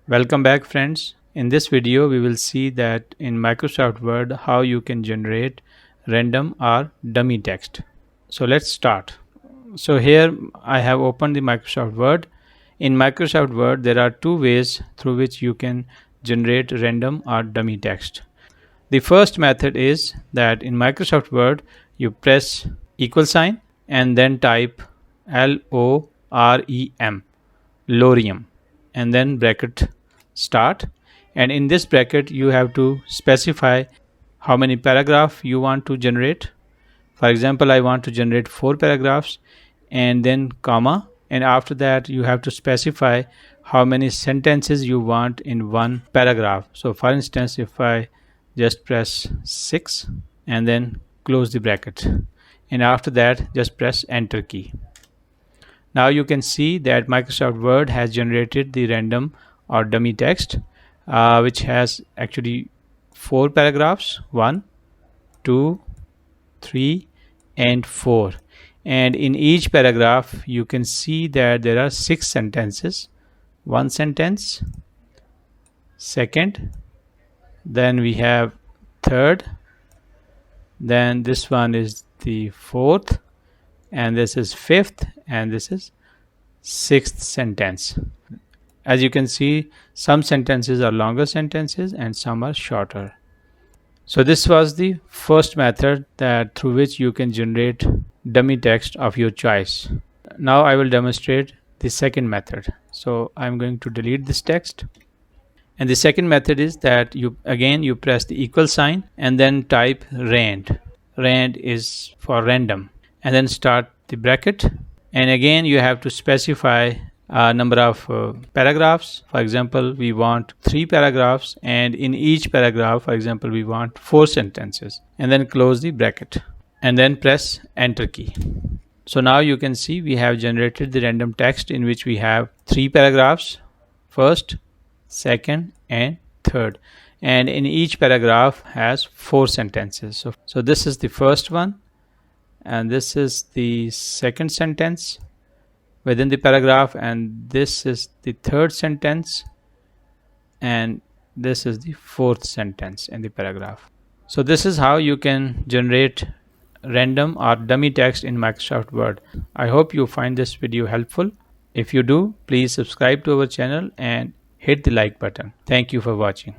Welcome back, friends. In this video we will see that in Microsoft Word how you can generate random or dummy text. So let's start. So here I have opened the Microsoft Word. In Microsoft Word there are two ways through which you can generate random or dummy text. The first method is that in Microsoft Word you press equal sign and then type LOREM, lorem, and then bracket start, and in this bracket you have to specify how many paragraph you want to generate. For example, I want to generate 4 paragraphs, and then comma, and after that you have to specify how many sentences you want in one paragraph. So for instance, if I just press 6 and then close the bracket, and after that just press enter key. Now you can see that Microsoft Word has generated the random or dummy text, which has actually 4 paragraphs: 1, 2, 3, and 4. And in each paragraph, you can see that there are 6 sentences. One sentence, second, then we have third, then this one is the fourth, and this is fifth, and this is sixth sentence. As you can see, some sentences are longer sentences and some are shorter. So this was the first method that through which you can generate dummy text of your choice. Now I will demonstrate the second method. So I'm going to delete this text. And the second method is that you press the equal sign and then type rand. Rand is for random, and then start the bracket, and again you have to specify a number of paragraphs. For example, we want 3 paragraphs, and in each paragraph, for example, we want 4 sentences, and then close the bracket and then press enter key. So now you can see we have generated the random text in which we have 3 paragraphs, first, second, and third, and in each paragraph has 4 sentences. So this is the first one, and this is the second sentence within the paragraph, and this is the third sentence, and this is the fourth sentence in the paragraph. So this is how you can generate random or dummy text in Microsoft Word. I hope you find this video helpful. If you do, please subscribe to our channel and hit the like button. Thank you for watching.